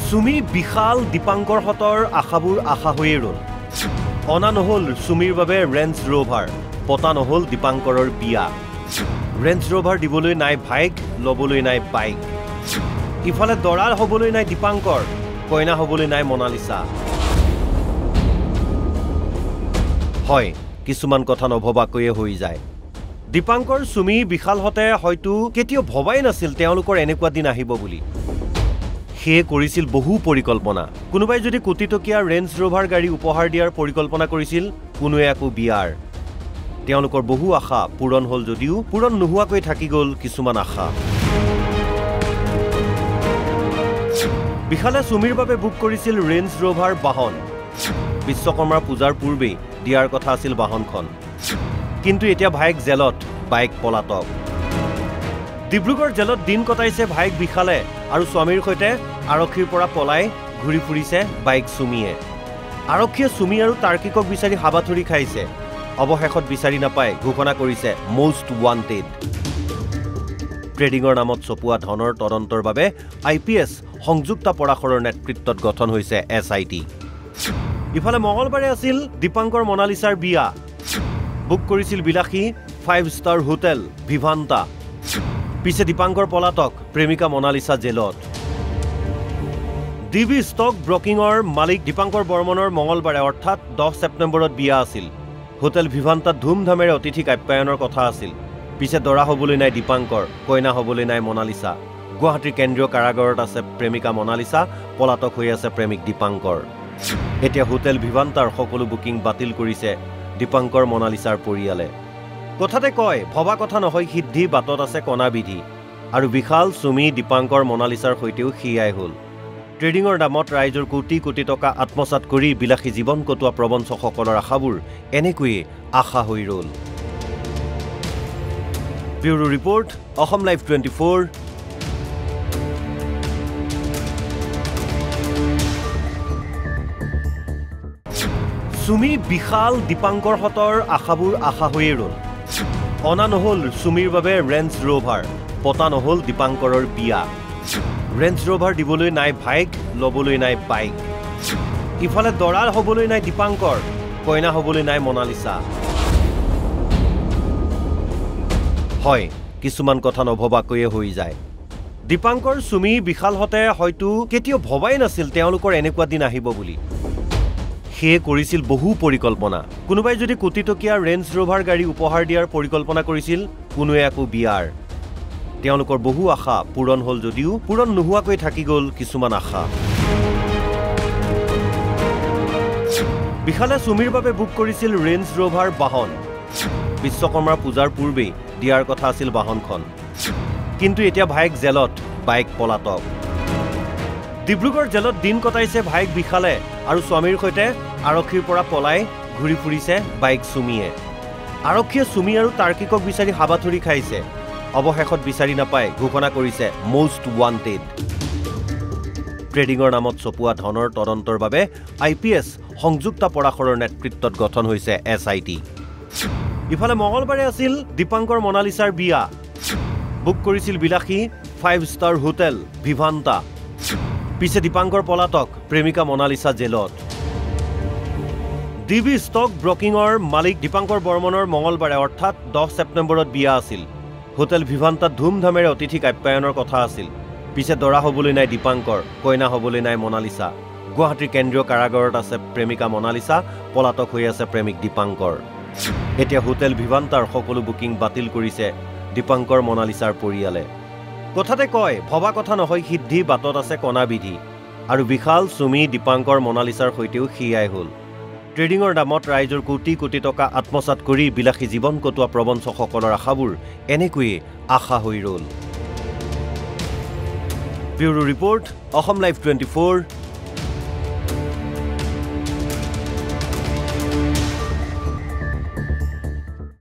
সুমি বিশাল দীপাংকৰ হতৰ আশাবোৰ আশা হৈয়ে ৰল অনা নহল সুমিৰ বাবে ৰেঞ্জ ৰোভাৰ পতা নহল দীপাংকৰৰ বিয়া ৰেঞ্জ ৰোভাৰ দিবলৈ নাই ভাইক লবলৈ নাই বাইক ইফালে দৰাৰ হবলৈ নাই দীপাংকৰ কইনা হবলৈ নাই মনালিসা হয় কিছুমান কথা নভবাকৈয়ে হৈ যায় দীপাংকৰ সুমি বিশাল হতে হয়তো কেতিয়াও ভবাই নাছিল তেওঁলোকৰ এনেকুৱা দিন আহিব বুলি হে কৰিছিল বহু পৰিকল্পনা কোনোবাই যদি কোটিটকীয়া ৰেঞ্জ ৰোভাৰ গাড়ী উপহাৰ দিয়াৰ পৰিকল্পনা কৰিছিল কোনোৱে আকো বিয়াৰ তেওঁলোকৰ বহু আশা পূৰণ হল যদিও পূৰণ নোহোৱাকৈ থাকি গল কিছুমান আশা বিশালে সুমিৰ বাবে বুক কৰিছিল ৰেঞ্জ ৰোভাৰ বাহন বিশ্বকৰ্মাৰ পূজাৰ পূৰ্বে দিয়াৰ কথা আছিল বাহনখন কিন্তু এতিয়া ভাইক জেলত বাইক পলাতক ডিব্ৰুগড় জেলত দিন কটাইছে ভাইক বিশালে আৰু স্বামীৰ সৈতে আৰক্ষীৰ পৰা পলাই ঘূৰি ফুৰিছে বাইক সুমিয়ে আৰক্ষীয়ে সুমি আৰু তাৰ্কিকক বিচাৰি হাবাথুৰি খাইছে অৱশেষত বিচাৰি নাপায় ঘোষণা কৰিছে মোষ্ট ৱান্টেড ট্ৰেডিঙৰ নামত চপুৱা ধনৰ তদন্তৰ বাবে আইপিএছ সংযুক্তা পৰাশৰৰ নেতৃত্বত গঠন হৈছে এছআইটি ইফালে মঙলবাৰে আছিল দীপাংকৰ মনালিসাৰ বিয়া বুক কৰিছিল বিলাসী 5-star হোটেল ভিভান্তা পিছে দীপাংকৰ পলাতক প্ৰেমিকা মনালিসা জেলত ডিবি ষ্টক ব্ৰকিঙৰ মালিক দীপাংকৰ বৰ্মনৰ মঙলবাৰে অৰ্থাৎ 10 ছেপ্টেম্বৰত বিয়া আছিল হোটেল ভিভান্তাত ধুমধামেৰে অতিথিক আপ্যায়নৰ কথা আছিল পিছে দৰা হবলৈ নাই দীপাংকৰ কইনা হবলৈ নাই মনালিসা গুৱাহাটীৰ কেন্দ্ৰীয় কাৰাগাৰত আছে প্ৰেমিকা মনালিসা পলাতক হৈ আছে প্ৰেমিক দীপাংকৰ এতিয়া হোটেল ভিভান্তাৰ সকলো বুকিং বাতিল কৰিছে দীপাংকৰ মনালিসাৰ পৰিয়ালে কথাতে কয় ভবা কথা নহয় সিদ্ধি বাটত আছে কণা বিধি আৰু বিশাল সুমি দীপাংকৰ মনালিসাৰ সৈতেও খিয়াই হল ট্ৰেডিঙৰ নামত ৰাইজৰ কোটি কোটি টকা আত্মসাত কৰি বিলাসী জীৱন কটোৱা প্ৰবঞ্চকসকলৰ আশাবোৰ এনেকৈয়ে আশা হৈ ৰল bureau report Asom live 24 Sumi Bishal Dipankar হতৰ আশাবোৰ আশা হৈয়ে ৰল অনা নহল সুমিৰ বাবে ৰেঞ্জ ৰোভাৰ পতা নহল দীপাংকৰৰ বিয়া ৰেঞ্জ ৰোভাৰ দিবলৈ নাই ভাইক লবলৈ নাই বাইক ইফালে দৰাৰ হবলৈ নাই দীপাংকৰ কইনা হবলৈ নাই মনালিসা হয় কিছুমান কথা নভবাকৈয়ে হৈ যায় দীপাংকৰ সুমি বিশাল হতে হয়তো কেতিয়াও ভবাই নাছিল তেওঁলোকৰ এনেকুৱা দিন আহিব বুলি হে কৰিছিল বহু পৰিকল্পনা কোনোবাই যদি কোটিটকীয়া ৰেঞ্জ ৰোভাৰ গাড়ী উপহাৰ দিয়াৰ পৰিকল্পনা কৰিছিল কোনোৱে আকো বিয়াৰ তেওঁলোকৰ বহু আশা পূৰণ হল যদিও পূৰণ নোহোৱাকৈ থাকি গল কিছুমান আশা বিশালে সুমিৰ বাবে বুক কৰিছিল ৰেঞ্জ ৰোভাৰ বাহন বিশ্বকৰ্মাৰ পূজাৰ পূৰ্বে দিয়াৰ কথা আছিল বাহনখন কিন্তু এতিয়া ভাইক জেলত বাইক পলাতক ডিব্ৰুগড় জেলত দিন কটাইছে ভাইক বিশালে আৰু স্বামীৰ সৈতে আৰক্ষীৰ পৰা পলাই ঘূৰি ফুৰিছে বাইক সুমিয়ে আৰক্ষীয়ে সুমি আৰু তাৰ্কিকক বিচাৰি হাবাথুৰি খাইছে অৱশেষত বিচাৰি নাপায় ঘোষণা কৰিছে মোষ্ট ৱান্টেড ট্ৰেডিঙৰ নামত চপুৱা ধনৰ তদন্তৰ বাবে আইপিএছ সংযুক্তা পৰাশৰৰ নেতৃত্বত গঠন হৈছে এছআইটি ইফালে মঙলবাৰে আছিল দীপাংকৰ মনালিসাৰ বিয়া বুক কৰিছিল বিলাসী 5-star হোটেল ভিভান্তা পিছে দীপাংকৰ পলাতক প্ৰেমিকা মনালিসা জেলত ডিবি ষ্টক ব্ৰকিঙৰ মালিক দীপাংকৰ বৰ্মনৰ মঙলবাৰে অৰ্থাৎ 10 ছেপ্টেম্বৰত বিয়া আছিল হোটেল ভিভান্তাত ধুমধামেৰে অতিথিক আপ্যায়নৰ কথা আছিল পিছে দৰা হবলৈ নাই দীপাংকৰ কইনা হবলৈ নাই মনালিসা গুৱাহাটীৰ কেন্দ্ৰীয় কাৰাগাৰত আছে প্ৰেমিকা মনালিসা পলাতক হৈ আছে প্ৰেমিক দীপাংকৰ এতিয়া হোটেল ভিভান্তাৰ সকলো বুকিং বাতিল কৰিছে দীপাংকৰ মনালিসাৰ পৰিয়ালে কথাতে কয় ভবা কথা নহয় সিদ্ধি বাটত আছে কণা বিধি আৰু বিশাল সুমি দীপাংকৰ মনালিসাৰ সৈতেও খিয়াই হল ট্ৰেডিঙৰ নামত ৰাইজৰ কোটি কোটি টকা আত্মসাত কৰি বিলাসী জীৱন কটোৱা প্ৰবঞ্চকসকলৰ আশাবোৰ এনেকৈয়ে আশা হৈ ৰল ব্যুৰো ৰিপৰ্ট অসম লাইভ 24